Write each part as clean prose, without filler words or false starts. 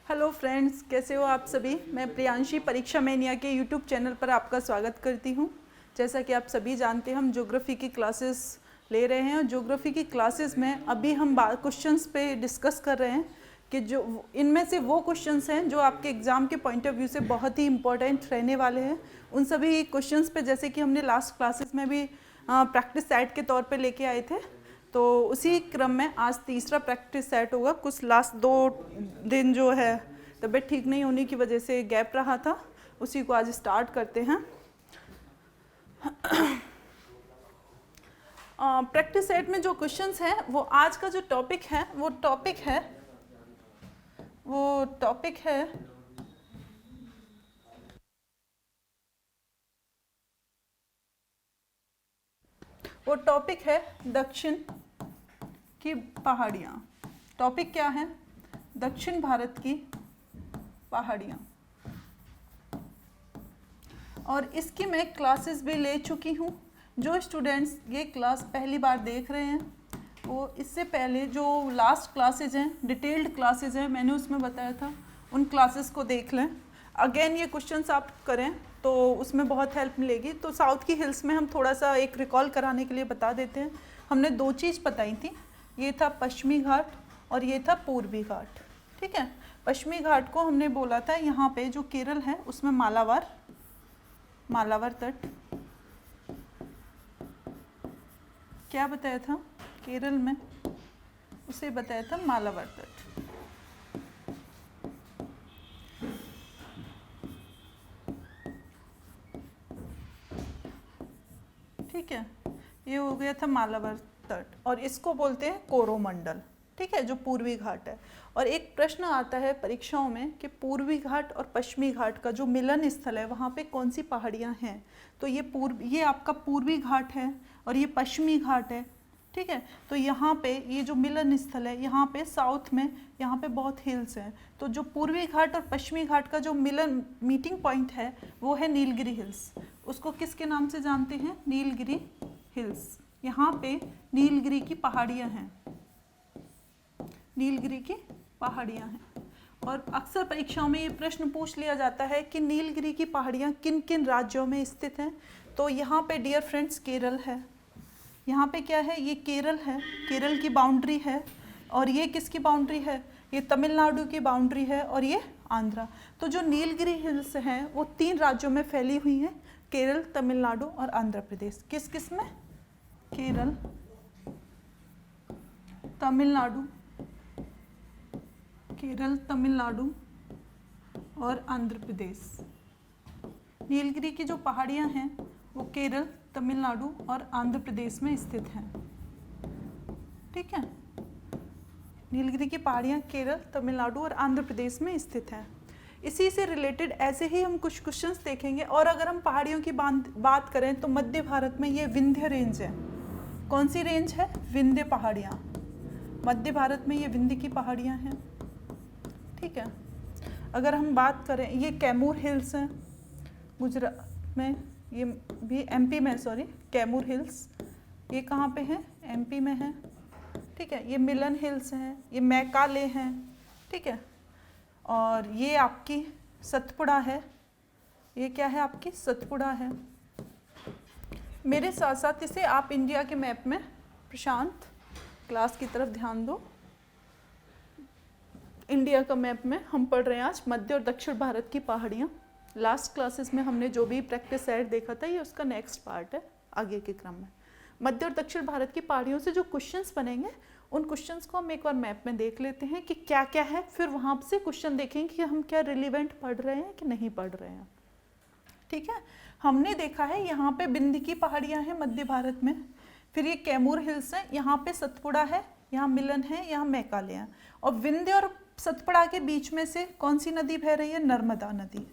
Hello friends, कैसे हो आप सभी। मैं प्रियांशी परीक्षा मैनिया के यूट्यूब चैनल पर आपका स्वागत करती हूं। जैसा कि आप सभी जानते हैं, हम ज्योग्राफी की क्लासेस ले रहे हैं और ज्योग्राफी की क्लासेस में अभी हम क्वेश्चंस पे डिस्कस कर रहे हैं कि जो इनमें से वो क्वेश्चंस हैं जो आपके एग्ज़ाम के पॉइंट ऑफ व्यू से बहुत ही इंपॉर्टेंट रहने वाले हैं। उन सभी क्वेश्चंस पे, जैसे कि हमने लास्ट क्लासेस में भी प्रैक्टिस सेट के तौर पे लेके आए थे, तो उसी क्रम में आज तीसरा प्रैक्टिस सेट होगा। कुछ लास्ट 2 दिन जो है तबीयत ठीक नहीं होने की वजह से गैप रहा था, उसी को आज स्टार्ट करते हैं। प्रैक्टिस सेट में जो क्वेश्चंस हैं, वो आज का जो टॉपिक है वो टॉपिक है दक्षिण की पहाड़ियाँ। टॉपिक क्या है? दक्षिण भारत की पहाड़ियाँ। और इसकी मैं क्लासेस भी ले चुकी हूँ। जो स्टूडेंट्स ये क्लास पहली बार देख रहे हैं, वो इससे पहले जो लास्ट क्लासेज हैं, डिटेल्ड क्लासेज हैं, मैंने उसमें बताया था, उन क्लासेस को देख लें। अगेन ये क्वेश्चंस आप करें तो उसमें बहुत हेल्प मिलेगी। तो साउथ की हिल्स में हम थोड़ा सा एक रिकॉल कराने के लिए बता देते हैं। हमने 2 चीज़ बताई थी, ये था पश्चिमी घाट और ये था पूर्वी घाट। ठीक है, पश्चिमी घाट को हमने बोला था यहाँ पे जो केरल है उसमें मालाबार तट, क्या बताया था केरल में, उसे बताया था मालाबार तट। ठीक है, ये हो गया था मालाबार तट और इसको बोलते हैं कोरोमंडल। ठीक है, जो पूर्वी घाट है। और एक प्रश्न आता है परीक्षाओं में कि पूर्वी घाट और पश्चिमी घाट का जो मिलन स्थल है वहाँ पे कौन सी पहाड़ियाँ हैं। तो ये आपका पूर्वी घाट है और ये पश्चिमी घाट है। ठीक है, तो यहाँ पे ये जो मिलन स्थल है, यहाँ पे साउथ में यहाँ पे बहुत हिल्स हैं। तो जो पूर्वी घाट और पश्चिमी घाट का जो मीटिंग पॉइंट है वो है नीलगिरी हिल्स। उसको किसके नाम से जानते हैं? नीलगिरी हिल्स। यहाँ पे नीलगिरी की पहाड़ियाँ हैं, नीलगिरी की पहाड़ियाँ हैं। और अक्सर परीक्षाओं में ये प्रश्न पूछ लिया जाता है कि नीलगिरी की पहाड़ियाँ किन किन राज्यों में स्थित हैं। तो यहाँ पे डियर फ्रेंड्स केरल है। यहाँ पे क्या है? ये केरल है, केरल की बाउंड्री है। और ये किसकी बाउंड्री है? ये तमिलनाडु की बाउंड्री है और ये आंध्रा। तो जो नीलगिरी हिल्स हैं वो 3 राज्यों में फैली हुई हैं, केरल, तमिलनाडु और आंध्र प्रदेश। किस किस में? केरल, तमिलनाडु, केरल, तमिलनाडु और आंध्र प्रदेश। नीलगिरी की जो पहाड़ियाँ हैं वो केरल, तमिलनाडु और आंध्र प्रदेश में स्थित हैं। ठीक है, नीलगिरी की पहाड़ियाँ केरल, तमिलनाडु और आंध्र प्रदेश में स्थित हैं। इसी से रिलेटेड ऐसे ही हम कुछ क्वेश्चंस देखेंगे। और अगर हम पहाड़ियों की बात करें तो मध्य भारत में ये विंध्य रेंज है। कौन सी रेंज है? विंध्य पहाड़ियाँ। मध्य भारत में ये विंध्य की पहाड़ियाँ हैं। ठीक है, अगर हम बात करें, ये कैमूर हिल्स हैं गुजरात में, ये भी एमपी में, सॉरी, कैमूर हिल्स ये कहाँ पे हैं? एमपी में है। ठीक है, ये मिलन हिल्स हैं, ये मैकाले हैं। ठीक है, और ये आपकी सतपुड़ा है। ये क्या है? आपकी सतपुड़ा है। मेरे साथ साथ इसे आप इंडिया के मैप में, प्रशांत क्लास की तरफ ध्यान दो। इंडिया का मैप में हम पढ़ रहे हैं आज मध्य और दक्षिण भारत की पहाड़ियाँ। लास्ट क्लासेस में हमने जो भी प्रैक्टिस सेट देखा था, ये उसका नेक्स्ट पार्ट है आगे के क्रम में। मध्य और दक्षिण भारत की पहाड़ियों से जो क्वेश्चंस बनेंगे, उन क्वेश्चंस को हम एक बार मैप में देख लेते हैं कि क्या क्या है। फिर वहाँ से क्वेश्चन देखेंगे कि हम क्या रिलेवेंट पढ़ रहे हैं कि नहीं पढ़ रहे हैं। ठीक है, हमने देखा है यहाँ पे विंध्य की पहाड़ियाँ हैं मध्य भारत में, फिर ये कैमूर हिल्स हैं, यहाँ पे सतपुड़ा है, यहाँ मिलन है, यहाँ मैकाले हैं। और विंध्य और सतपुड़ा के बीच में से कौन सी नदी बह रही है? नर्मदा नदी।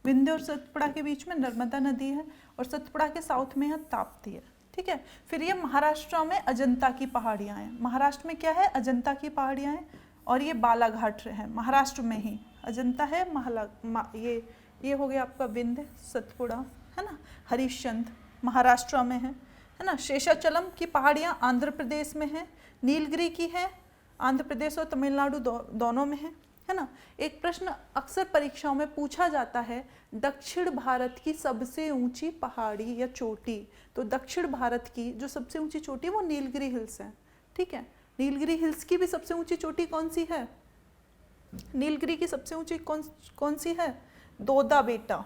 विंध्य और सतपुड़ा के बीच में नर्मदा नदी है और सतपुड़ा के साउथ में है ताप्ती है। ठीक है, फिर ये महाराष्ट्र में अजंता की पहाड़ियाँ हैं। महाराष्ट्र में क्या है? अजंता की पहाड़ियाँ हैं। और ये बालाघाट है, महाराष्ट्र में ही अजंता है। ये हो गया आपका विंध्य, सतपुड़ा, है ना। हरिश्चंद्र महाराष्ट्र में है ना। शेषाचलम की पहाड़ियाँ आंध्र प्रदेश में है। नीलगिरी की है, आंध्र प्रदेश और तमिलनाडु दोनों में है। है ना। एक प्रश्न अक्सर परीक्षाओं में पूछा जाता है, दक्षिण भारत की सबसे ऊंची पहाड़ी या चोटी। तो दक्षिण भारत की जो सबसे ऊंची चोटी है वो नीलगिरी हिल्स है, ठीक है। नीलगिरी हिल्स की भी सबसे ऊंची चोटी कौन सी है? नीलगिरी की सबसे ऊंची कौन सी है? दोदा बेटा।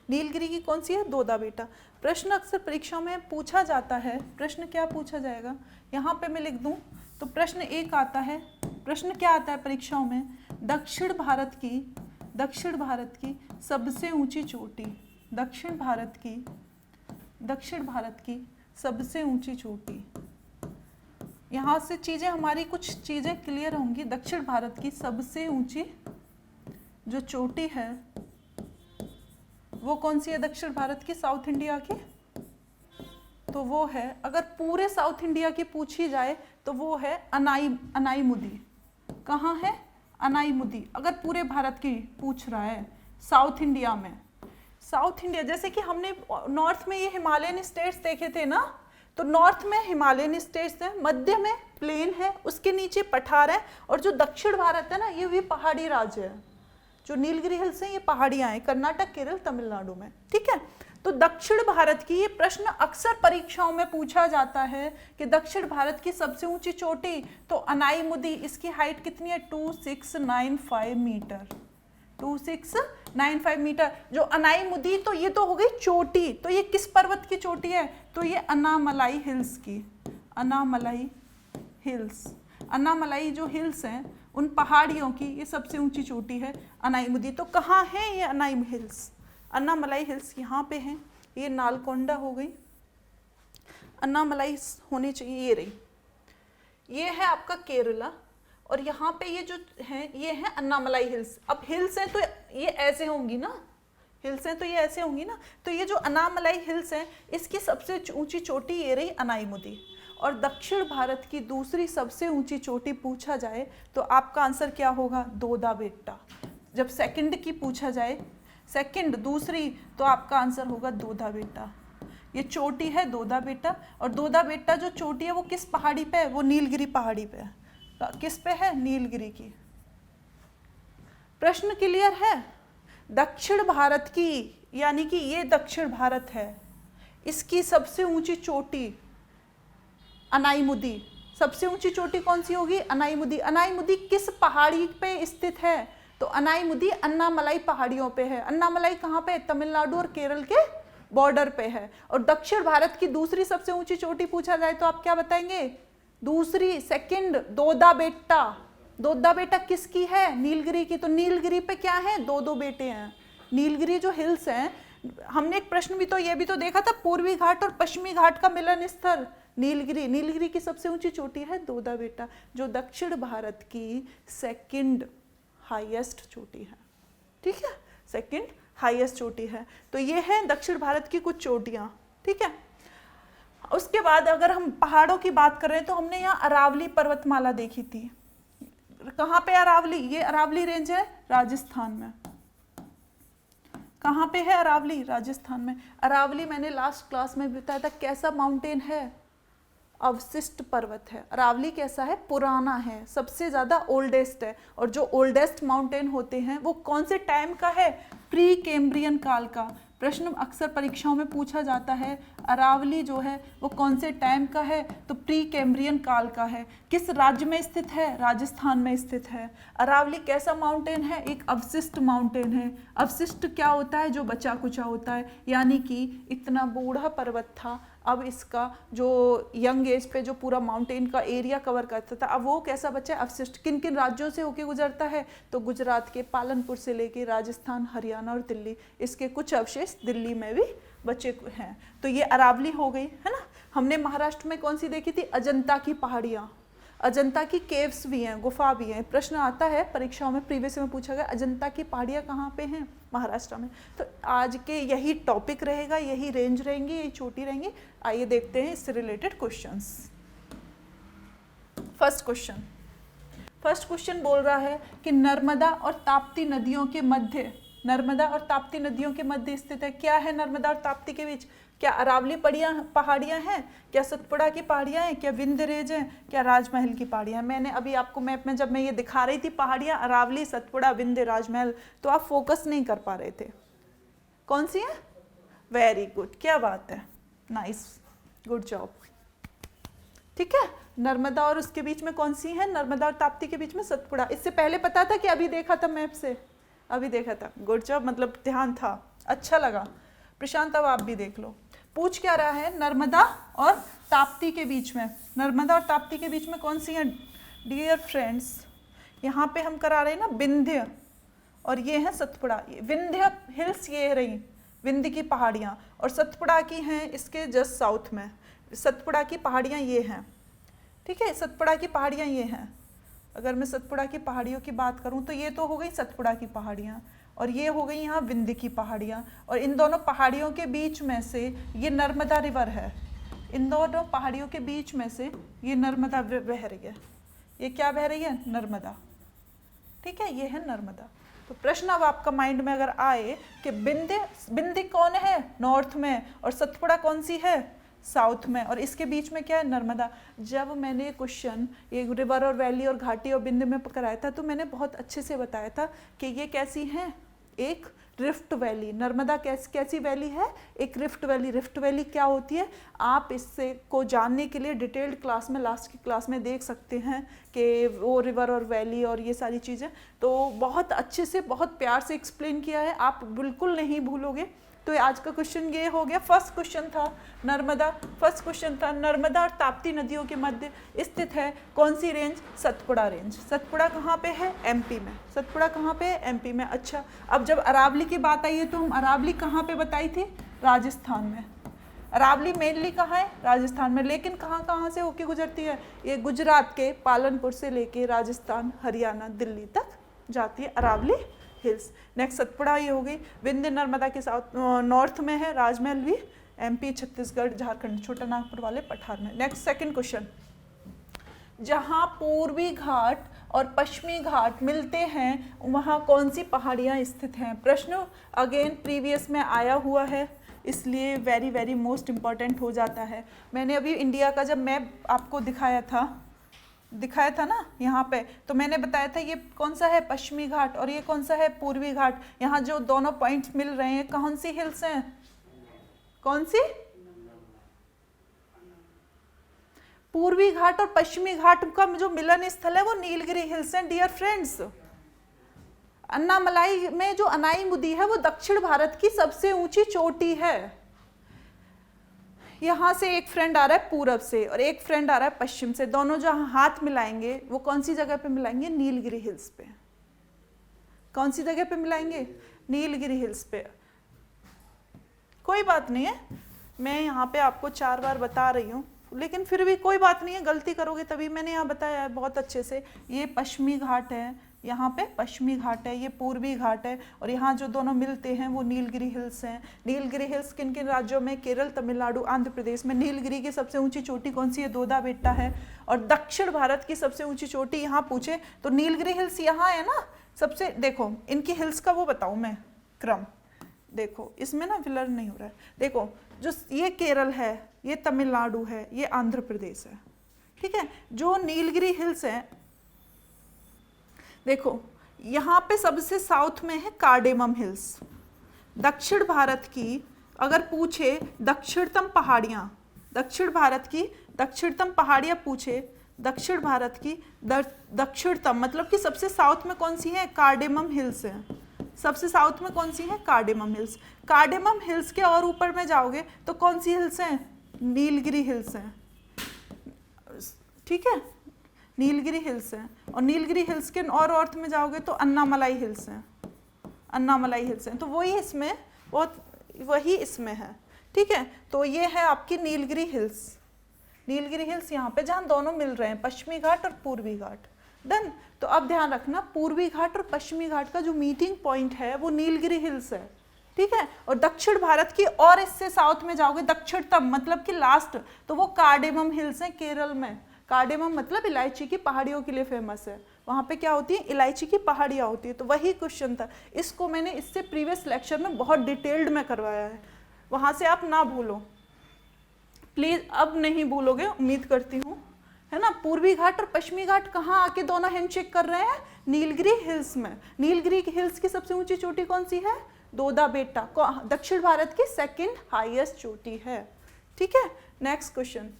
नीलगिरी की कौन सी है? दोदा बेटा। प्रश्न अक्सर परीक्षा में पूछा जाता है, प्रश्न क्या पूछा जाएगा यहाँ पे मैं लिख दूं तो प्रश्न एक आता है, प्रश्न क्या आता है परीक्षाओं में, दक्षिण भारत की सबसे ऊंची चोटी, दक्षिण भारत की सबसे ऊंची चोटी। यहाँ से चीजें हमारी कुछ चीजें क्लियर होंगी। दक्षिण भारत की सबसे ऊंची जो चोटी है वो कौन सी है? दक्षिण भारत की, साउथ इंडिया की, तो वो है, अगर पूरे साउथ इंडिया की पूछी जाए तो वो है अनाईमुदी। कहाँ है? अनाईमुदी। अगर पूरे भारत की पूछ रहा है, साउथ इंडिया में, साउथ इंडिया, जैसे कि हमने नॉर्थ में ये हिमालयन स्टेट्स देखे थे ना, तो नॉर्थ में हिमालयन स्टेट्स है, मध्य में प्लेन है, उसके नीचे पठार है, और जो दक्षिण भारत है ना ये भी पहाड़ी राज्य है। जो नीलगिरी हिल्स हैं ये पहाड़ियां हैं, कर्नाटक, केरल, तमिलनाडु में, ठीक है। तो दक्षिण भारत की ये प्रश्न अक्सर परीक्षाओं में पूछा जाता है कि दक्षिण भारत की सबसे ऊंची चोटी, तो अनाईमुदी, इसकी हाइट कितनी है? 2695 मीटर, 2695 मीटर। जो अनाईमुदी, तो ये तो हो गई चोटी, तो ये किस पर्वत की चोटी है? तो ये अन्नामलाई हिल्स की, अन्नामलाई हिल्स, अन्नामलाई जो हिल्स हैं उन पहाड़ियों की ये सबसे ऊंची चोटी है अनाईमुदी। तो कहाँ है ये अन्नामलाई हिल्स? यहाँ पे हैं। ये नालकोंडा हो गई, अन्नामलाई होनी चाहिए, ये रही, ये है आपका केरला, और यहाँ पे ये जो है ये है अन्नामलाई हिल्स। अब हिल्स हैं तो ये ऐसे होंगी ना, हिल्स हैं तो ये ऐसे होंगी ना, तो ये जो अन्नामलाई हिल्स है इसकी सबसे ऊंची चोटी ये रही अनाईमुदी। और दक्षिण भारत की दूसरी सबसे ऊंची चोटी पूछा जाए तो आपका आंसर क्या होगा? दोदा बेट्टा। जब सेकंड की पूछा जाए, सेकंड दूसरी, तो आपका आंसर होगा दोदा बेट्टा। ये चोटी है दोदा बेट्टा, और दोदा बेट्टा जो चोटी है वो किस पहाड़ी पे है? वो नीलगिरी पहाड़ी पे है। किस पे है? नीलगिरी की। प्रश्न क्लियर है? दक्षिण भारत की, यानी कि ये दक्षिण भारत है, इसकी सबसे ऊंची चोटी अनाईमुदी। सबसे ऊंची चोटी कौन सी होगी? अनाईमुदी। अनाईमुदी किस पहाड़ी पे स्थित है? तो अनाईमुदी अन्नामलाई पहाड़ियों पे है। अन्नामलाई कहाँ पे? तमिलनाडु और केरल के बॉर्डर पे है। और दक्षिण भारत की दूसरी सबसे ऊंची चोटी पूछा जाए तो आप क्या बताएंगे? दूसरी, सेकंड, दोदा बेट्टा। दोदा बेट्टा किसकी है? नीलगिरी की। तो नीलगिरी पे क्या है? दो बेटे हैं। नीलगिरी जो हिल्स हैं, हमने एक प्रश्न भी तो ये भी तो देखा था, पूर्वी घाट और पश्चिमी घाट का मिलन स्थल नीलगिरी। नीलगिरी की सबसे ऊंची चोटी है दोदा बेट्टा, जो दक्षिण भारत की सेकंड हाईएस्ट चोटी है, ठीक है, सेकंड हाईएस्ट चोटी है। तो ये है दक्षिण भारत की कुछ चोटियां, ठीक है। उसके बाद अगर हम पहाड़ों की बात कर रहे हैं तो हमने यहाँ अरावली पर्वतमाला देखी थी। कहाँ पे अरावली? ये अरावली रेंज है राजस्थान में। कहाँ पे है अरावली? राजस्थान में। अरावली मैंने लास्ट क्लास में बताया था कैसा माउंटेन है? अवशिष्ट पर्वत है। अरावली कैसा है? पुराना है, सबसे ज्यादा ओल्डेस्ट है। और जो ओल्डेस्ट माउंटेन होते हैं वो कौन से टाइम का है? प्री कैम्ब्रियन काल का। प्रश्न अक्सर परीक्षाओं में पूछा जाता है अरावली जो है वो कौन से टाइम का है? तो प्री कैम्ब्रियन काल का है। किस राज्य में स्थित है? राजस्थान में स्थित है। अरावली कैसा माउंटेन है? एक अवशिष्ट माउंटेन है। अवशिष्ट क्या होता है? जो बचा कुचा होता है, यानी कि इतना बूढ़ा पर्वत था, अब इसका जो यंग एज पे जो पूरा माउंटेन का एरिया कवर करता था, अब वो कैसा बचा है? अवशिष्ट। किन किन राज्यों से होके गुजरता है? तो गुजरात के पालनपुर से लेके राजस्थान, हरियाणा और दिल्ली, इसके कुछ अवशेष दिल्ली में भी बचे हैं। तो ये अरावली हो गई, है ना। हमने महाराष्ट्र में कौन सी देखी थी? अजंता की पहाड़ियाँ। अजंता की केव्स भी हैं, गुफा भी हैं। प्रश्न आता है परीक्षाओं में, प्रीवियस में पूछा गया अजंता की पहाड़ियाँ कहाँ पे हैं? महाराष्ट्र में। तो आज के यही टॉपिक रहेगा, यही रेंज रहेंगी, यही चोटी रहेंगी। आइए देखते हैं इससे रिलेटेड क्वेश्चंस। फर्स्ट क्वेश्चन बोल रहा है कि नर्मदा और ताप्ती नदियों के मध्य नर्मदा और ताप्ती नदियों के मध्य स्थित है। क्या है नर्मदा और ताप्ती के बीच? क्या अरावली पहाड़ियाँ हैं, क्या सतपुड़ा की पहाड़ियाँ हैं, क्या विंध्य रेंज है, क्या राजमहल की पहाड़ियाँ हैं? मैंने अभी आपको मैप में जब मैं ये दिखा रही थी पहाड़ियाँ, अरावली, सतपुड़ा, विंध्य, राजमहल, तो आप फोकस नहीं कर पा रहे थे। कौन सी है? वेरी गुड, क्या बात है, नाइस, गुड जॉब। ठीक है, नर्मदा और उसके बीच में कौन सी है? नर्मदा और ताप्ती के बीच में सतपुड़ा। इससे पहले पता था कि अभी देखा था मैप से? अभी देखा था, गुड जॉब, मतलब ध्यान था, अच्छा लगा। प्रशांत अब आप भी देख लो। पूछ क्या रहा है? नर्मदा और ताप्ती के बीच में, नर्मदा और ताप्ती के बीच में कौन सी है? डियर फ्रेंड्स, यहाँ पे हम करा रहे हैं ना विंध्य, और ये है सतपुड़ा। विंध्य हिल्स ये रही, विंध्य की पहाड़ियाँ, और सतपुड़ा की हैं इसके जस्ट साउथ में। सतपुड़ा की पहाड़ियाँ ये हैं, ठीक है, सतपुड़ा की पहाड़ियाँ ये हैं। अगर मैं सतपुड़ा की पहाड़ियों की बात करूँ तो ये तो हो गई सतपुड़ा की पहाड़ियाँ, और ये हो गई यहाँ विंध्य की पहाड़ियाँ, और इन दोनों पहाड़ियों के बीच में से ये नर्मदा रिवर है। इन दोनों पहाड़ियों के बीच में से ये नर्मदा बह रही है। ये क्या बह रही है? नर्मदा। ठीक है, ये है नर्मदा। तो प्रश्न अब आपका माइंड में अगर आए कि विंध्य कौन है? नॉर्थ में, और सतपुड़ा कौन सी है? साउथ में, और इसके बीच में क्या है? नर्मदा। जब मैंने क्वेश्चन ये रिवर और वैली और घाटी और विंध्य में कराया था तो मैंने बहुत अच्छे से बताया था कि ये कैसी हैं? एक रिफ्ट वैली। नर्मदा कैसी वैली है? एक रिफ्ट वैली। रिफ्ट वैली क्या होती है? आप इससे को जानने के लिए डिटेल्ड क्लास में, लास्ट की क्लास में देख सकते हैं कि वो रिवर और वैली और ये सारी चीज़ें, तो बहुत अच्छे से, बहुत प्यार से एक्सप्लेन किया है, आप बिल्कुल नहीं भूलोगे। तो आज का क्वेश्चन ये हो गया। फर्स्ट क्वेश्चन था नर्मदा, फर्स्ट क्वेश्चन था नर्मदा और ताप्ती नदियों के मध्य स्थित है कौन सी रेंज? सतपुड़ा रेंज। सतपुड़ा कहाँ पे है? एमपी में। सतपुड़ा कहाँ पे है? एमपी में। अच्छा, अब जब अरावली की बात आई है तो हम अरावली कहाँ पे बताई थी? राजस्थान में। अरावली मेनली कहाँ है? राजस्थान में, लेकिन कहाँ से होके गुजरती है? ये गुजरात के पालनपुर से लेके राजस्थान, हरियाणा, दिल्ली तक जाती है अरावली हिल्स। नेक्स्ट सतपुड़ा ये हो गई। विंध्य नर्मदा के साउथ नॉर्थ में है। राजमहल भी एमपी, छत्तीसगढ़, झारखंड, छोटा नागपुर वाले पठार में। नेक्स्ट सेकंड क्वेश्चन, जहाँ पूर्वी घाट और पश्चिमी घाट मिलते हैं वहाँ कौन सी पहाड़ियाँ स्थित हैं? प्रश्न अगेन प्रीवियस में आया हुआ है, इसलिए वेरी वेरी मोस्ट इम्पॉर्टेंट हो जाता है। मैंने अभी इंडिया का जब मैप आपको दिखाया था ना यहाँ पे, तो मैंने बताया था ये कौन सा है? पश्चिमी घाट, और ये कौन सा है? पूर्वी घाट। यहाँ जो दोनों पॉइंट्स मिल रहे हैं कौन सी हिल्स हैं? कौन सी? पूर्वी घाट और पश्चिमी घाट का जो मिलन स्थल है वो नीलगिरी हिल्स हैं डियर फ्रेंड्स। अन्नामलाई में जो अनाईमुदी है वो दक्षिण भारत की सबसे ऊंची चोटी है। यहाँ से एक फ्रेंड आ रहा है पूरब से और एक फ्रेंड आ रहा है पश्चिम से, दोनों जो हाथ मिलाएंगे वो कौन सी जगह पे मिलाएंगे? नीलगिरी हिल्स पे। कौन सी जगह पे मिलाएंगे? नीलगिरी हिल्स पे। कोई बात नहीं है, मैं यहाँ पे आपको 4 बार बता रही हूँ, लेकिन फिर भी कोई बात नहीं है, गलती करोगे तभी। मैंने यहाँ बताया है बहुत अच्छे से। ये पश्चिमी घाट है, यहाँ पे पश्चिमी घाट है, ये पूर्वी घाट है, और यहाँ जो दोनों मिलते हैं वो नीलगिरी हिल्स हैं। नीलगिरी हिल्स किन किन राज्यों में? केरल, तमिलनाडु, आंध्र प्रदेश में। नीलगिरी की सबसे ऊंची चोटी कौन सी है? दोदा बेट्टा है। और दक्षिण भारत की सबसे ऊंची चोटी यहाँ पूछे तो नीलगिरी हिल्स यहाँ है ना सबसे। देखो इनकी हिल्स का वो बताऊँ मैं क्रम, देखो इसमें ना विलर नहीं हो रहा है। देखो जो ये केरल है, ये तमिलनाडु है, ये आंध्र प्रदेश है, ठीक है। जो नीलगिरी हिल्स है, देखो यहाँ पे सबसे साउथ में है कार्डेमम हिल्स। दक्षिण भारत की अगर पूछे दक्षिणतम पहाड़ियाँ, दक्षिण भारत की दक्षिणतम पहाड़ियाँ पूछे, दक्षिण भारत की दक्षिणतम मतलब कि सबसे साउथ में कौन सी है? कार्डेमम हिल्स है। सबसे साउथ में कौन सी है? Cardamom hills. कार्डेमम हिल्स के और ऊपर में जाओगे तो कौन सी हिल्स हैं? नीलगिरी हिल्स हैं, ठीक है, नीलगिरी हिल्स हैं। और नीलगिरी हिल्स के और नॉर्थ में जाओगे तो अन्नामलाई हिल्स हैं, अन्नामलाई हिल्स हैं। तो वही इसमें है, ठीक है। तो ये है आपकी नीलगिरी हिल्स। नीलगिरी हिल्स यहाँ पे जहाँ दोनों मिल रहे हैं, पश्चिमी घाट और पूर्वी घाट। डन। तो अब ध्यान रखना, पूर्वी घाट और पश्चिमी घाट का जो मीटिंग पॉइंट है वो नीलगिरी हिल्स है, ठीक है। और दक्षिण भारत की और इससे साउथ में जाओगे दक्षिणतम मतलब कि लास्ट, तो वो कार्डेमम हिल्स हैं केरल में। कार्डेमम मतलब इलायची की पहाड़ियों के लिए फेमस है, वहाँ पे क्या होती है, इलायची की पहाड़ियाँ होती है। तो वही क्वेश्चन था, इसको मैंने इससे प्रीवियस लेक्चर में बहुत डिटेल्ड में करवाया है, वहाँ से आप ना भूलो प्लीज़, अब नहीं भूलोगे उम्मीद करती हूँ, है ना। पूर्वी घाट और पश्चिमी घाट कहाँ आके दोनों हैंडशेक कर रहे हैं, नीलगिरी हिल्स में। नीलगिरी हिल्स की सबसे ऊंची चोटी कौन सी है, दोदा बेटा, दक्षिण भारत की सेकंड हाईएस्ट चोटी है। ठीक है, नेक्स्ट क्वेश्चन,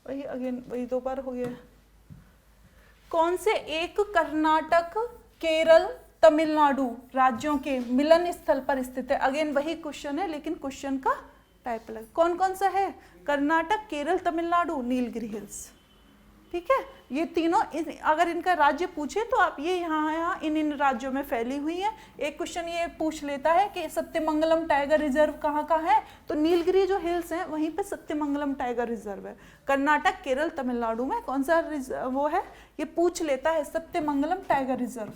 वही अगेन वही दो बार हो गया। कौन से एक कर्नाटक, केरल, तमिलनाडु राज्यों के मिलन स्थल पर स्थित है। अगेन वही क्वेश्चन है, लेकिन क्वेश्चन का टाइप अलग। कौन कौन सा है, कर्नाटक, केरल, तमिलनाडु, नीलगिरी हिल्स। ठीक है, ये तीनों अगर इनका राज्य पूछे तो आप ये यहाँ इन राज्यों में फैली हुई है। एक क्वेश्चन ये पूछ लेता है कि सत्यमंगलम टाइगर रिजर्व कहाँ का है, तो नीलगिरी जो हिल्स हैं वहीं पे सत्यमंगलम टाइगर रिजर्व है। कर्नाटक, केरल, तमिलनाडु में कौन सा वो है, ये पूछ लेता है, सत्यमंगलम टाइगर रिजर्व।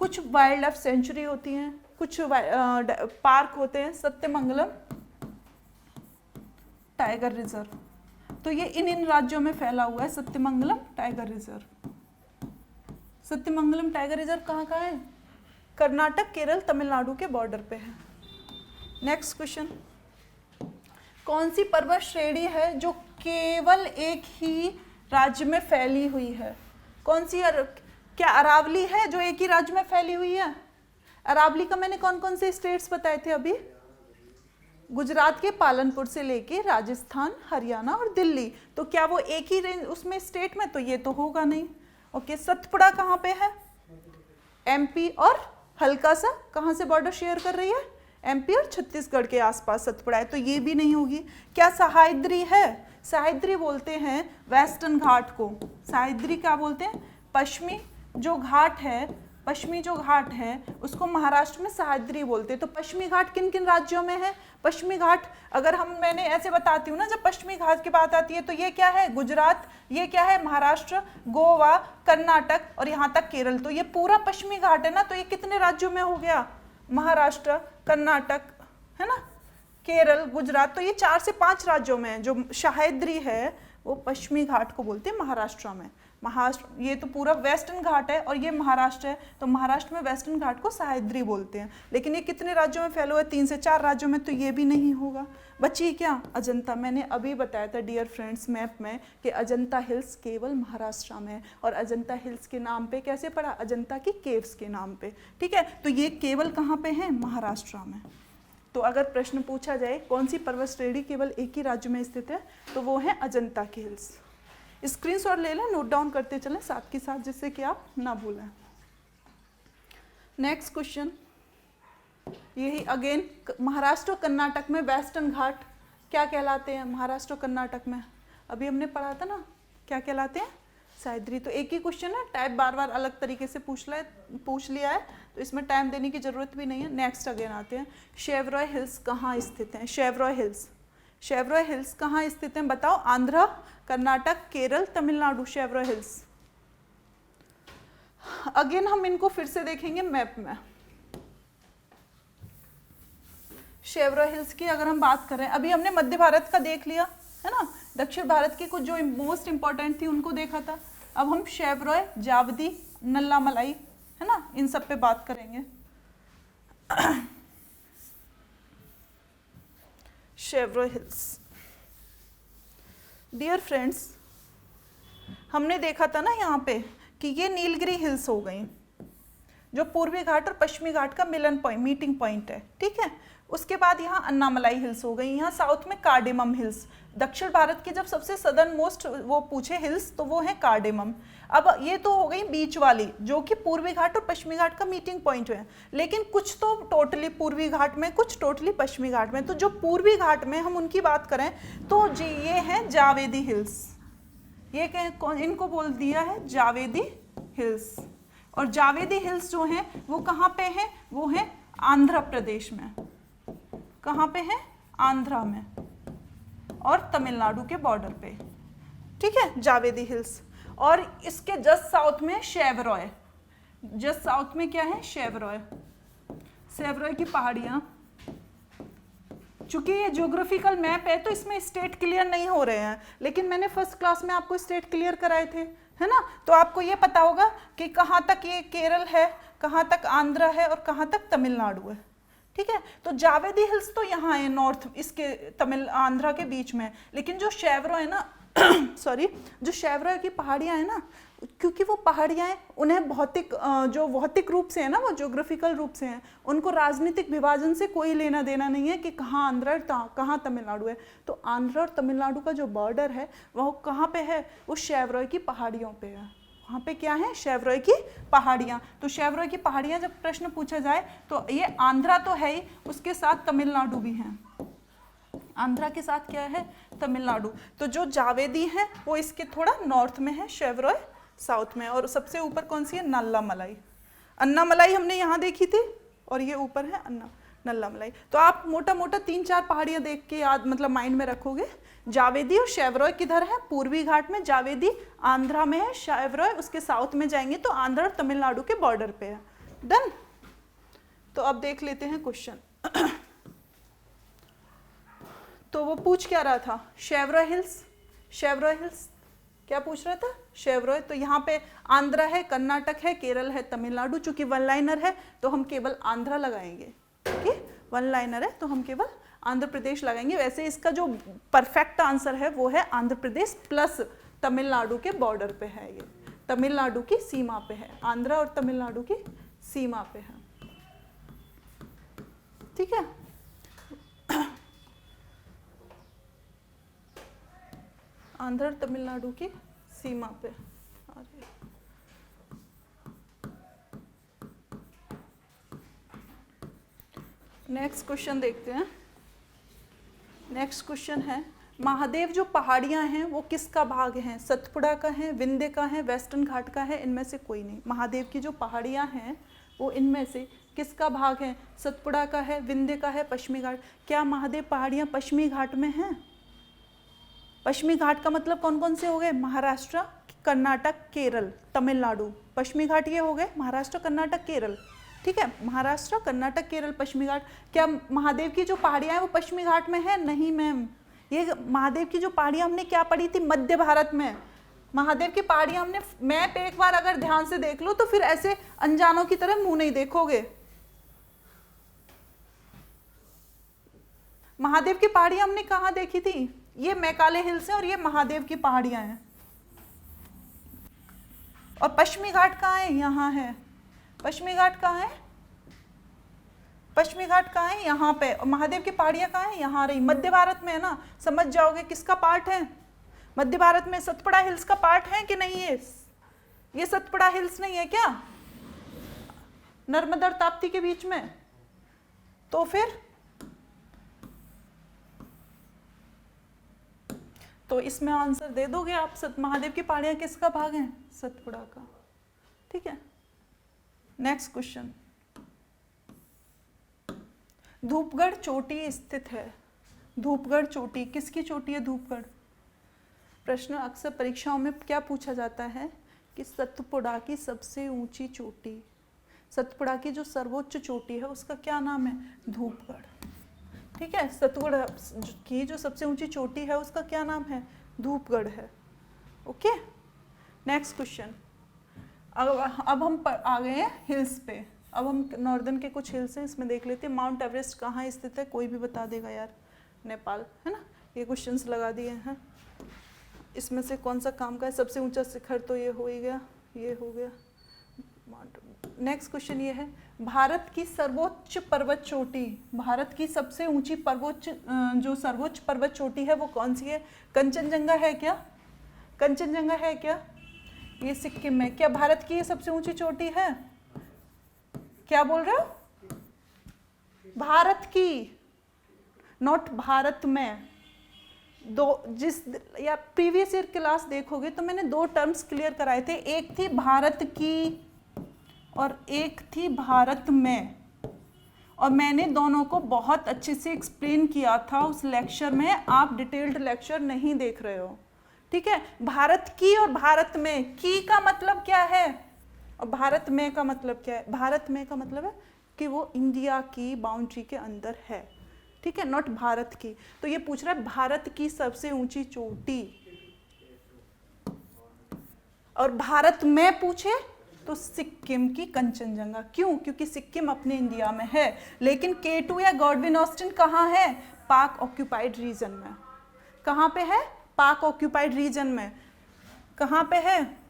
कुछ वाइल्ड लाइफ सेंचुरी होती हैं, कुछ पार्क होते हैं, सत्यमंगलम टाइगर रिजर्व। तो ये इन राज्यों में फैला हुआ है Sathyamangalam tiger reserve. Sathyamangalam tiger reserve कहाँ का है, कर्नाटक, केरल, तमिलनाडु के बॉर्डर पे है। नेक्स्ट क्वेश्चन, कौन सी पर्वत श्रेणी है जो केवल एक ही राज्य में फैली हुई है। कौन सी, क्या अरावली है जो एक ही राज्य में फैली हुई है। अरावली का मैंने कौन कौन से स्टेट्स बताए थे अभी, गुजरात के पालनपुर से लेके राजस्थान, हरियाणा और दिल्ली। तो क्या वो एक ही रेंज उसमें स्टेट में, तो ये तो होगा नहीं। ओके, सतपुड़ा कहाँ पे है, एमपी और हल्का सा कहाँ से बॉर्डर शेयर कर रही है, एमपी और छत्तीसगढ़ के आसपास सतपुड़ा है, तो ये भी नहीं होगी। क्या सह्याद्री है, सह्याद्री बोलते हैं वेस्टर्न घाट को, सह्याद्री क्या बोलते हैं, पश्चिमी जो घाट है, पश्चिमी जो घाट है उसको महाराष्ट्र में सह्याद्री बोलते हैं। तो पश्चिमी घाट किन किन राज्यों में है, पश्चिमी घाट अगर मैंने ऐसे बताती हूँ ना, जब पश्चिमी घाट की बात आती है तो ये क्या है, गुजरात, ये क्या है, महाराष्ट्र, गोवा, कर्नाटक और यहाँ तक केरल। तो ये पूरा पश्चिमी घाट है ना, तो ये कितने राज्यों में हो गया, महाराष्ट्र, कर्नाटक, है ना, केरल, गुजरात। तो ये 4 से 5 राज्यों में है। जो सह्याद्री है वो पश्चिमी घाट को बोलते हैं महाराष्ट्र में। महाराष्ट्र, ये तो पूरा वेस्टर्न घाट है और ये महाराष्ट्र है, तो महाराष्ट्र में वेस्टर्न घाट को सह्याद्री बोलते हैं। लेकिन ये कितने राज्यों में फैला हुआ है, 3 से 4 राज्यों में, तो ये भी नहीं होगा। बची क्या, अजंता। मैंने अभी बताया था डियर फ्रेंड्स मैप में कि अजंता हिल्स केवल महाराष्ट्र में है, और अजंता हिल्स के नाम पे कैसे पड़ा, अजंता की केव्स के नाम पे। ठीक है, तो ये केवल कहाँ पे है, महाराष्ट्र में। तो अगर प्रश्न पूछा जाए कौन सी पर्वत श्रेणी केवल एक ही राज्य में स्थित है, तो वो है अजंता की हिल्स। स्क्रीनशॉट ले लें, नोट डाउन करते चलें साथ के साथ, जिससे कि आप ना भूलें। नेक्स्ट क्वेश्चन, यही अगेन महाराष्ट्र और कर्नाटक में वेस्टर्न घाट क्या कहलाते हैं, महाराष्ट्र और कर्नाटक में अभी हमने पढ़ा था ना, क्या कहलाते हैं, सह्याद्री। तो एक ही क्वेश्चन है, टाइप बार बार अलग तरीके से पूछ लिया है, तो इसमें टाइम देने की जरूरत भी नहीं है। नेक्स्ट अगेन आते हैं, शेवरॉय हिल्स कहाँ स्थित हैं, शेवरॉय हिल्स, शेवरॉय हिल्स कहाँ स्थित हैं बताओ, आंध्र, कर्नाटक, केरल, तमिलनाडु, शेवरॉय हिल्स। अगेन हम इनको फिर से देखेंगे मैप में। शेवरॉय हिल्स की अगर हम बात करें, अभी हमने मध्य भारत का देख लिया है ना, दक्षिण भारत की कुछ जो मोस्ट इंपॉर्टेंट थी उनको देखा था। अब हम शेवरॉय, जावदी, नल्लामलाई, है ना, इन सब पे बात करेंगे। शेवरॉय हिल्स, डियर फ्रेंड्स, हमने देखा था ना यहाँ पे कि ये नीलगिरी हिल्स हो गई, जो पूर्वी घाट और पश्चिमी घाट का मिलन पॉइंट, मीटिंग पॉइंट है। ठीक है, उसके बाद यहाँ अन्नामलाई हिल्स हो गई, यहाँ साउथ में कार्डेमम हिल्स। दक्षिण भारत की जब सबसे सदर्न मोस्ट वो पूछे हिल्स, तो वो है कार्डेमम। अब ये तो हो गई बीच वाली, जो कि पूर्वी घाट और पश्चिमी घाट का मीटिंग पॉइंट है, लेकिन कुछ तो टोटली पूर्वी घाट में, कुछ टोटली पश्चिमी घाट में। तो जो पूर्वी घाट में हम उनकी बात करें तो जी ये हैं जावेदी हिल्स, ये कौन, इनको बोल दिया है जावेदी हिल्स। और जावेदी हिल्स जो हैं वो कहाँ पे हैं, वो है आंध्र प्रदेश में। कहाँ पे है, आंध्रा में और तमिलनाडु के बॉर्डर पे। ठीक है, जावेदी हिल्स। और इसके जस्ट साउथ में शेवरॉय, जस्ट साउथ में क्या है, शेवरॉय, शेवरॉय की पहाड़ियां। चूंकि ये ज्योग्राफिकल मैप है तो इसमें स्टेट क्लियर नहीं हो रहे हैं, लेकिन मैंने फर्स्ट क्लास में आपको स्टेट क्लियर कराए थे, है ना। तो आपको ये पता होगा कि कहाँ तक ये केरल है, कहाँ तक आंध्र है और कहाँ तक तमिलनाडु है। ठीक है, तो जावेदी हिल्स तो यहाँ है नॉर्थ, इसके तमिल आंध्रा के बीच में, लेकिन जो शेवरो है ना सॉरी, जो शेवरो की पहाड़ियाँ हैं ना, क्योंकि वो पहाड़ियाँ हैं, उन्हें भौतिक जो भौतिक रूप से है ना, वो ज्योग्राफिकल रूप से हैं, उनको राजनीतिक विभाजन से कोई लेना देना नहीं है कि कहाँ आंध्र है कहाँ तमिलनाडु है। तो आंध्र और तमिलनाडु का जो बॉर्डर है वो कहाँ पे है, वो शेवरो की पहाड़ियों पे है। वहाँ पे क्या है, शेवरो की पहाड़ियाँ। तो शेवरो की पहाड़ियाँ जब प्रश्न पूछा जाए तो ये आंध्रा तो है ही, उसके साथ तमिलनाडु भी हैं। आंध्रा के साथ क्या है, तमिलनाडु। तो जो जावेदी है वो इसके थोड़ा नॉर्थ में है, शेवरो साउथ में। और सबसे ऊपर कौन सी है, नल्लामलाई। अन्नामलाई हमने यहाँ देखी थी और ये ऊपर है नल्लामलाई। तो आप मोटा मोटा 3-4 पहाड़ियाँ देख के याद मतलब माइंड में रखोगे। जावेदी और शेवरोय किधर है, पूर्वी घाट में। जावेदी आंध्रा में है, शेवरोय उसके साउथ में जाएंगे तो आंध्र और तमिलनाडु के बॉर्डर पे है। डन। तो अब देख लेते हैं क्वेश्चन। तो वो पूछ क्या रहा था, शेवरोय हिल्स। शेवरोय हिल्स क्या पूछ रहा था, शेवरोय। तो यहाँ पे आंध्र है, कर्नाटक है, केरल है, तमिलनाडु। चूंकि वन लाइनर है तो हम केवल आंध्रा लगाएंगे। ठीक है, वन लाइनर है तो हम केवल आंध्र प्रदेश लगाएंगे। वैसे इसका जो परफेक्ट आंसर है वो है आंध्र प्रदेश प्लस तमिलनाडु के बॉर्डर पे है, ये तमिलनाडु की सीमा पे है, आंध्र और तमिलनाडु की सीमा पे है। ठीक है, आंध्र और तमिलनाडु की सीमा पे। नेक्स्ट क्वेश्चन देखते हैं। नेक्स्ट क्वेश्चन है, महादेव जो पहाड़ियां हैं वो किसका भाग हैं, सतपुड़ा का है, विंध्य का है, वेस्टर्न घाट का है, इनमें से कोई नहीं। महादेव की जो पहाड़ियां हैं वो इनमें से किसका भाग है, सतपुड़ा का है, विंध्य का है, पश्चिमी घाट। क्या महादेव पहाड़ियां पश्चिमी घाट में हैं? पश्चिमी घाट का मतलब कौन कौन से हो गए, महाराष्ट्र, कर्नाटक, केरल, तमिलनाडु। पश्चिमी घाट ये हो गए महाराष्ट्र, कर्नाटक, केरल। ठीक है, महाराष्ट्र, कर्नाटक, केरल, पश्चिमी घाट। क्या महादेव की जो पहाड़ियां हैं वो पश्चिमी घाट में है? नहीं मैम, ये महादेव की जो पहाड़ियां हमने क्या पढ़ी थी, मध्य भारत में। महादेव की पहाड़ियां हमने मैप एक बार अगर ध्यान से देख लो तो फिर ऐसे अनजानों की तरह मुंह नहीं देखोगे। महादेव की पहाड़ियां हमने कहाँ देखी थी, ये मैकाले हिल्स है और ये महादेव की पहाड़ियां हैं। और पश्चिमी घाट कहाँ है, यहाँ है। पश्चिमी घाट कहाँ है, पश्चिमी घाट कहाँ है, यहाँ पे। और महादेव की पहाड़ियाँ कहाँ है, यहाँ रही, मध्य भारत में है ना। समझ जाओगे किसका पार्ट है, मध्य भारत में। सतपुड़ा हिल्स का पार्ट है कि नहीं है, ये सतपुड़ा हिल्स नहीं है क्या, नर्मदा और ताप्ती के बीच में। तो फिर तो इसमें आंसर दे दोगे आप, महादेव की पहाड़ियाँ किसका भाग है, सतपुड़ा का। ठीक है, नेक्स्ट क्वेश्चन, धूपगढ़ चोटी स्थित है। धूपगढ़ चोटी किसकी चोटी है, धूपगढ़। प्रश्न अक्सर परीक्षाओं में क्या पूछा जाता है कि सतपुड़ा की सबसे ऊंची चोटी, सतपुड़ा की जो सर्वोच्च चोटी है उसका क्या नाम है, धूपगढ़। ठीक है, सतपुड़ा की जो सबसे ऊंची चोटी है उसका क्या नाम है, धूपगढ़ है। Okay, next question. अब हम आ गए हैं हिल्स पे। अब हम नॉर्दर्न के कुछ हिल्स हैं, इसमें देख लेते हैं। माउंट एवरेस्ट कहाँ स्थित है, कोई भी बता देगा यार, नेपाल है ना। ये क्वेश्चंस लगा दिए हैं। इसमें से कौन सा काम का है, सबसे ऊंचा शिखर तो ये हो ही गया, ये हो गया। नेक्स्ट क्वेश्चन ये है, भारत की सर्वोच्च पर्वत चोटी, भारत की सबसे ऊंची जो सर्वोच्च पर्वत चोटी है वो कौन सी है, कंचनजंगा है क्या, कंचनजंगा है क्या, ये सिक्किम में। क्या भारत की ये सबसे ऊंची चोटी है, क्या बोल रहे हो, भारत की, नॉट भारत में। दो जिस या प्रीवियस ईयर क्लास देखोगे तो मैंने दो टर्म्स क्लियर कराए थे, एक थी भारत की और एक थी भारत में, और मैंने दोनों को बहुत अच्छे से एक्सप्लेन किया था उस लेक्चर में। आप डिटेल्ड लेक्चर नहीं देख रहे हो। ठीक है, भारत की और भारत में, की का मतलब क्या है और भारत में का मतलब क्या है। भारत में का मतलब है कि वो इंडिया की बाउंड्री के अंदर है। ठीक है, नॉट भारत की। तो ये पूछ रहा है भारत की सबसे ऊंची चोटी, और भारत में पूछे तो सिक्किम की कंचनजंगा। क्यों? क्योंकि सिक्किम अपने इंडिया में है, लेकिन K2 या गॉडविन ऑस्टिन कहाँ है? पाक ऑक्यूपाइड रीजन में। कहाँ पे है? पाक ऑक्यूपाइड रीजन में। कहाँ पे है?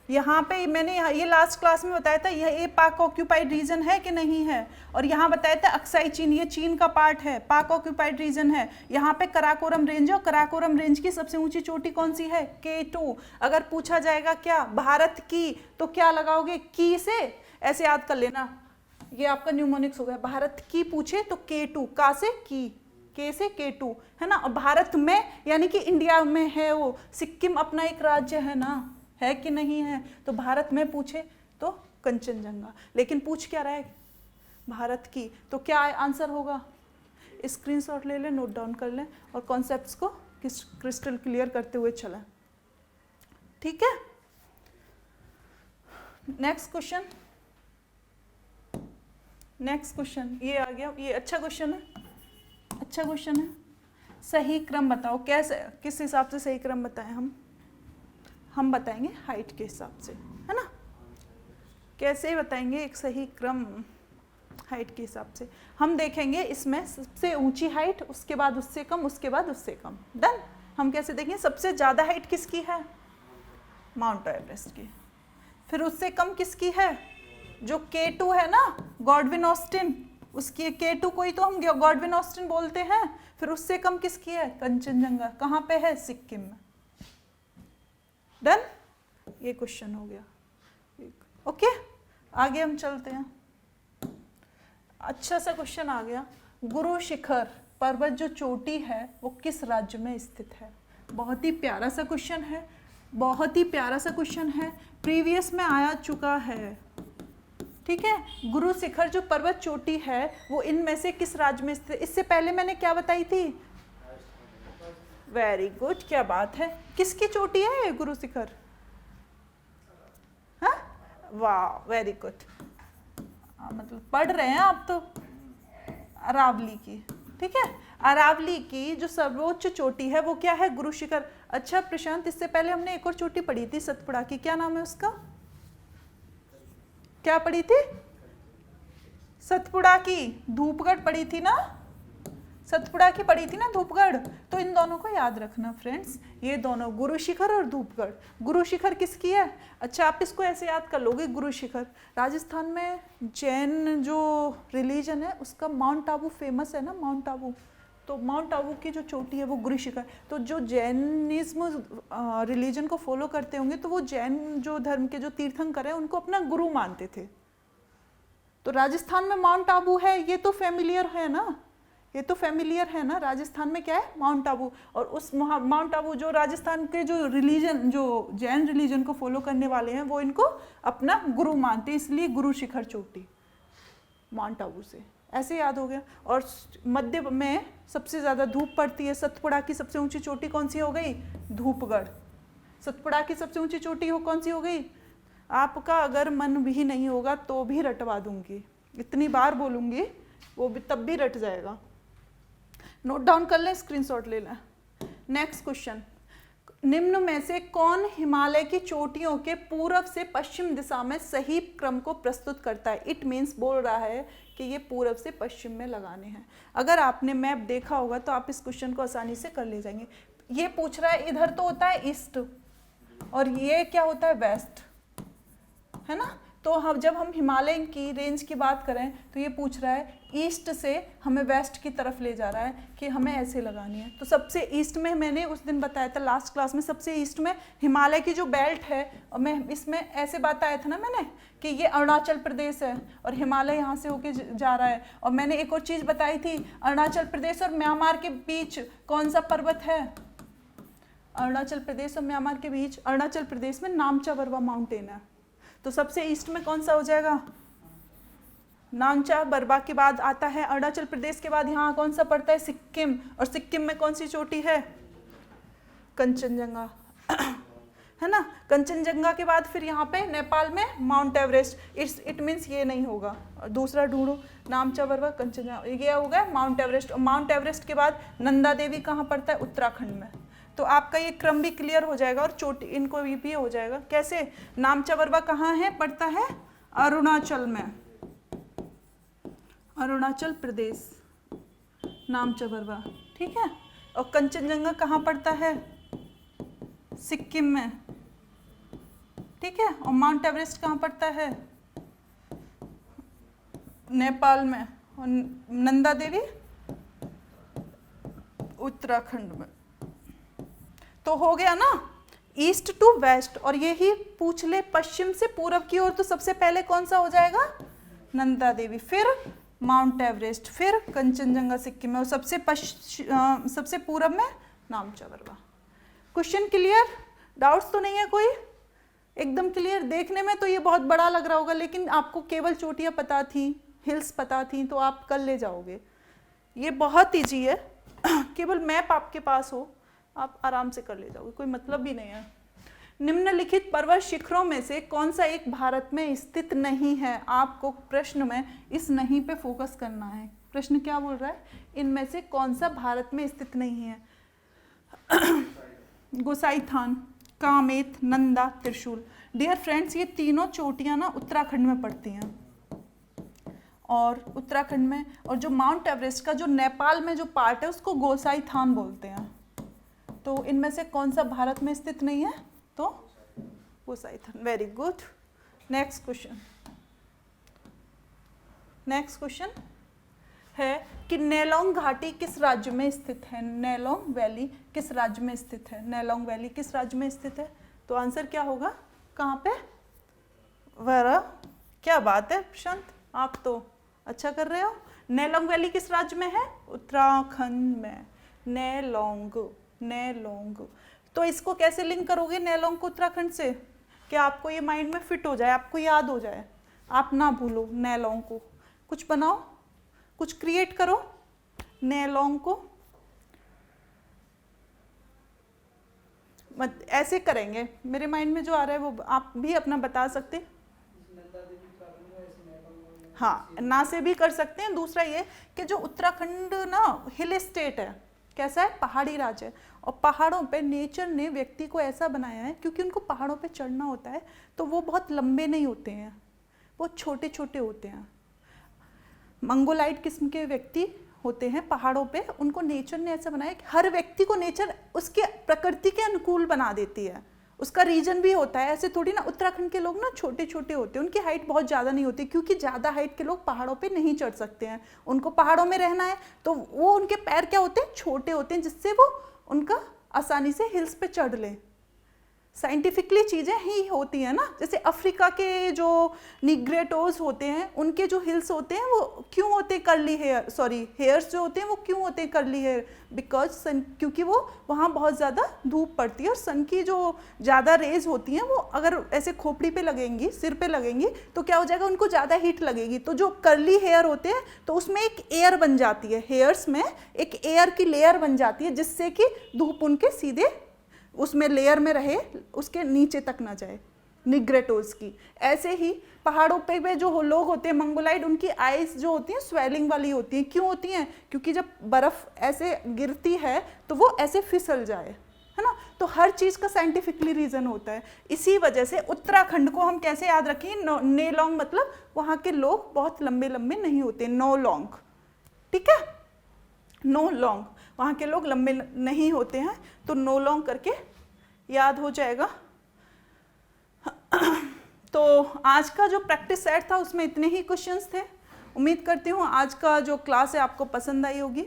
यहाँ पे मैंने ये लास्ट क्लास में बताया था, ये पाक ऑक्यूपाइड रीजन है कि नहीं है, और यहाँ बताया था अक्साई चीन, ये चीन का पार्ट है, पाक ऑक्यूपाइड रीजन है। यहाँ पे कराकोरम रेंज है, और कराकोरम रेंज की सबसे ऊंची चोटी कौन सी है? K2। अगर पूछा जाएगा क्या भारत की, तो क्या लगाओगे? की से, ऐसे याद कर लेना, ये आपका न्यूमोनिक्स हो गया। भारत की पूछे तो K2, का से की, के से K2, है ना। और भारत में यानी कि इंडिया में है वो, सिक्किम अपना एक राज्य है ना, है कि नहीं है? तो भारत में पूछे तो कंचनजंगा, लेकिन पूछ क्या रहा है? भारत की, तो क्या आंसर होगा? स्क्रीनशॉट ले लें, नोट डाउन कर लें, और कॉन्सेप्ट्स को क्रिस्टल क्लियर करते हुए चलें, ठीक है। नेक्स्ट क्वेश्चन, नेक्स्ट क्वेश्चन ये आ गया, ये अच्छा क्वेश्चन है, अच्छा क्वेश्चन है। सही क्रम बताओ, कैसे, किस हिसाब से सही क्रम बताएं हम बताएंगे हाइट के हिसाब से, है ना। कैसे बताएंगे एक सही क्रम? हाइट के हिसाब से हम देखेंगे, इसमें सबसे ऊंची हाइट, उसके बाद उससे कम, उसके बाद उससे कम। डन। हम कैसे देखेंगे? सबसे ज़्यादा हाइट किसकी है? माउंट एवरेस्ट की। फिर उससे कम किसकी है? जो K2 है ना, गॉडविन ऑस्टिन, उसकी K2 को ही तो हम गॉडविन ऑस्टिन बोलते हैं। फिर उससे कम किसकी है? कंचनजंगा। कहाँ पे है? सिक्किम में। डन। ये क्वेश्चन हो गया। ओके, आगे हम चलते हैं। अच्छा सा क्वेश्चन आ गया, गुरु शिखर पर्वत जो चोटी है वो किस राज्य में स्थित है? बहुत ही प्यारा सा क्वेश्चन है, बहुत ही प्यारा सा क्वेश्चन है, प्रीवियस में आया चुका है, ठीक है। गुरु शिखर जो पर्वत चोटी है वो इनमें से किस राज्य में स्थित है? इससे पहले मैंने क्या बताई थी? वेरी गुड, क्या बात है। किसकी चोटी है गुरु शिखर? हाँ, वाह, वेरी गुड, मतलब पढ़ रहे हैं आप तो। अरावली की, ठीक है। अरावली की जो सर्वोच्च चोटी है वो क्या है? गुरु शिखर। अच्छा प्रशांत, इससे पहले हमने एक और चोटी पढ़ी थी सतपुड़ा की, क्या नाम है उसका? क्या पढ़ी थी? सतपुड़ा की धूपगढ़ पढ़ी थी ना, सतपुड़ा की पढ़ी थी ना धूपगढ़। तो इन दोनों को याद रखना फ्रेंड्स, ये दोनों, गुरु शिखर और धूपगढ़। गुरु शिखर किसकी है? अच्छा, आप इसको ऐसे याद कर लोगे, गुरु शिखर राजस्थान में जैन जो रिलीजन है उसका माउंट आबू फेमस है ना, माउंट आबू। तो माउंट आबू की जो चोटी है वो गुरु शिखर। तो जो जैनिज्म रिलीजन को फॉलो करते होंगे तो वो जैन जो धर्म के जो तीर्थंकर हैं उनको अपना गुरु मानते थे। तो राजस्थान में माउंट आबू है, ये तो फेमिलियर है ना, ये तो फेमिलियर है ना। राजस्थान में क्या है? माउंट आबू। और उस माउंट आबू जो राजस्थान के जो रिलीजन, जो जैन रिलीजन को फॉलो करने वाले हैं वो इनको अपना गुरु मानते हैं, इसलिए गुरु शिखर चोटी माउंट आबू से, ऐसे याद हो गया। और मध्य में सबसे ज़्यादा धूप पड़ती है। सतपुड़ा की सबसे ऊंची चोटी कौन सी हो गई? धूपगढ़। सतपुड़ा की सबसे ऊंची चोटी हो कौन सी हो गई? आपका अगर मन भी नहीं होगा तो भी रटवा दूंगी, इतनी बार बोलूंगी वो भी तब भी रट जाएगा। नोट डाउन कर लें, स्क्रीनशॉट ले लें। नेक्स्ट क्वेश्चन, निम्न में से कौन हिमालय की चोटियों के पूर्व से पश्चिम दिशा में सही क्रम को प्रस्तुत करता है? इट मीन्स बोल रहा है कि ये पूर्व से पश्चिम में लगाने हैं। अगर आपने मैप देखा होगा तो आप इस क्वेश्चन को आसानी से कर ले जाएंगे। ये पूछ रहा है, इधर तो होता है ईस्ट और ये क्या होता है? वेस्ट, है ना। तो हम जब हम हिमालय की रेंज की बात करें तो ये पूछ रहा है ईस्ट से हमें वेस्ट की तरफ ले जा रहा है कि हमें ऐसे लगानी है। तो सबसे ईस्ट में, मैंने उस दिन बताया था लास्ट क्लास में, सबसे ईस्ट में हिमालय की जो बेल्ट है, और मैं इसमें ऐसे बताया था ना मैंने कि ये अरुणाचल प्रदेश है और हिमालय यहाँ से होके जा रहा है। और मैंने एक और चीज़ बताई थी, अरुणाचल प्रदेश और म्यांमार के बीच कौन सा पर्वत है? अरुणाचल प्रदेश और म्यांमार के बीच, अरुणाचल प्रदेश में नामचा बरवा माउंटेन है। तो सबसे ईस्ट में कौन सा हो जाएगा? नामचा बरवा के बाद आता है अरुणाचल प्रदेश के बाद यहाँ कौन सा पड़ता है? सिक्किम। और सिक्किम में कौन सी चोटी है? कंचनजंगा, है ना। कंचनजंगा के बाद फिर यहाँ पे नेपाल में माउंट एवरेस्ट। इट मीन्स ये नहीं होगा, दूसरा ढूंढो। नामचा बरवा, कंचनजंगा, ये हो गया माउंट एवरेस्ट। और माउंट एवरेस्ट के बाद नंदा देवी कहाँ पड़ता है? उत्तराखंड में। तो आपका ये क्रम भी क्लियर हो जाएगा और चोटी इनको भी हो जाएगा। कैसे? नामचवरवा कहाँ है, पड़ता है अरुणाचल में, अरुणाचल प्रदेश नामचवरवा, ठीक है। और कंचनजंगा कहाँ पड़ता है, सिक्किम में, ठीक है। और माउंट एवरेस्ट कहाँ पड़ता है, नेपाल में। और नंदा देवी उत्तराखंड में। तो हो गया ना ईस्ट टू वेस्ट। और यही पूछ ले पश्चिम से पूर्व की ओर, तो सबसे पहले कौन सा हो जाएगा, नंदा देवी, फिर माउंट एवरेस्ट, फिर कंचनजंगा सिक्किम में, और सबसे पूर्व में नामचवरवा। Question clear? डाउट्स तो नहीं है कोई? एकदम क्लियर। देखने में तो ये बहुत बड़ा लग रहा होगा, लेकिन आपको केवल चोटियाँ पता थी, हिल्स पता थी, तो आप कर ले जाओगे। ये बहुत ईजी है, केवल मैप आपके पास हो आप आराम से कर ले जाओगे, कोई मतलब भी नहीं है। निम्नलिखित पर्वत शिखरों में से कौन सा एक भारत में स्थित नहीं है? आपको प्रश्न में इस नहीं पे फोकस करना है। प्रश्न क्या बोल रहा है, इनमें से कौन सा भारत में स्थित नहीं है? गोसाईथान, कामेत, नंदा, त्रिशूल। डियर फ्रेंड्स, ये तीनों चोटियाँ ना उत्तराखंड में पड़ती हैं, और उत्तराखंड में, और जो माउंट एवरेस्ट का जो नेपाल में जो पार्ट है उसको गोसाईथान बोलते हैं। तो इनमें से कौन सा भारत में स्थित नहीं है? तो Gosaithan. Very good. Next question. Next question है कि नेलोंग घाटी किस राज्य में स्थित है? नेलोंग वैली किस राज्य में स्थित है? नेलोंग वैली किस राज्य में स्थित है? तो आंसर क्या होगा? कहाँ पे? वाह, क्या बात है प्रशांत, आप तो अच्छा कर रहे हो। नेलोंग वैली किस राज्य में है? उत्तराखंड में। नेलोंग, नेलोंग। तो इसको कैसे लिंक करोगे नेलोंग को उत्तराखंड से, कि आपको ये माइंड में फिट हो जाए, आपको याद हो जाए, आप ना भूलो नेलोंग को। कुछ बनाओ, कुछ क्रिएट करो नेलोंग को। मत ऐसे करेंगे, मेरे माइंड में जो आ रहा है वो आप भी अपना बता सकते हैं। हाँ, ना से भी कर सकते हैं। दूसरा ये कि जो उत्तराखंड ना हिल स्टेट है, कैसा है, पहाड़ी राज्य है, और पहाड़ों पे नेचर ने व्यक्ति को ऐसा बनाया है, क्योंकि उनको पहाड़ों पे चढ़ना होता है, तो वो बहुत लंबे नहीं होते हैं, वो छोटे छोटे होते हैं। मंगोलाइट किस्म के व्यक्ति होते हैं पहाड़ों पे, उनको नेचर ने ऐसा बनाया कि हर व्यक्ति को नेचर उसके प्रकृति के अनुकूल बना देती है। उसका रीजन भी होता है, ऐसे थोड़ी ना। उत्तराखंड के लोग ना छोटे छोटे होते हैं, उनकी हाइट बहुत ज़्यादा नहीं होती, क्योंकि ज़्यादा हाइट के लोग पहाड़ों पे नहीं चढ़ सकते हैं, उनको पहाड़ों में रहना है, तो वो उनके पैर क्या होते हैं, छोटे होते हैं, जिससे वो उनका आसानी से हिल्स पे चढ़ ले। साइंटिफिकली चीज़ें ही होती हैं ना। जैसे अफ्रीका के जो निग्रेटोज होते हैं, उनके जो हिल्स होते हैं वो क्यों होते हैं कर्ली हेयर, सॉरी हेयर्स जो होते हैं वो क्यों होते हैं कर्ली हेयर? बिकॉज सन, क्योंकि वो वहाँ बहुत ज़्यादा धूप पड़ती है, और सन की जो ज़्यादा रेज होती हैं वो अगर ऐसे खोपड़ी पे लगेंगी, सिर पे लगेंगी, तो क्या हो जाएगा, उनको ज़्यादा हीट लगेगी। तो जो कर्ली हेयर होते हैं, तो उसमें एक एयर बन जाती है, हेयर्स में एक एयर की लेयर बन जाती है, जिससे कि धूप उनके सीधे उसमें लेयर में रहे, उसके नीचे तक ना जाए, निग्रेटोज की। ऐसे ही पहाड़ों पे जो लोग होते हैं मंगोलाइट, उनकी आइज जो होती हैं स्वेलिंग वाली होती हैं। क्यों होती हैं? क्योंकि जब बर्फ़ ऐसे गिरती है तो वो ऐसे फिसल जाए, है ना। तो हर चीज़ का साइंटिफिकली रीज़न होता है। इसी वजह से उत्तराखंड को हम कैसे याद रखें? नेलोंग, मतलब वहाँ के लोग बहुत लंबे लंबे नहीं होते, नो लॉन्ग, ठीक है, नो लॉन्ग, वहाँ के लोग लंबे नहीं होते हैं, तो नो लॉन्ग करके याद हो जाएगा। तो आज का जो प्रैक्टिस सेट था उसमें इतने ही क्वेश्चंस थे। उम्मीद करती हूँ आज का जो क्लास है आपको पसंद आई होगी।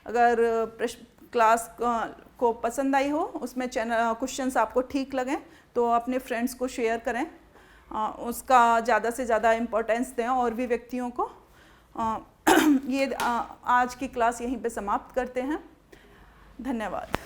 अगर क्लास को पसंद आई हो, उसमें क्वेश्चंस आपको ठीक लगें, तो अपने फ्रेंड्स को शेयर करें, उसका ज़्यादा से ज़्यादा इम्पोर्टेंस दें और भी व्यक्तियों को। ये आज की क्लास यहीं पे समाप्त करते हैं। धन्यवाद।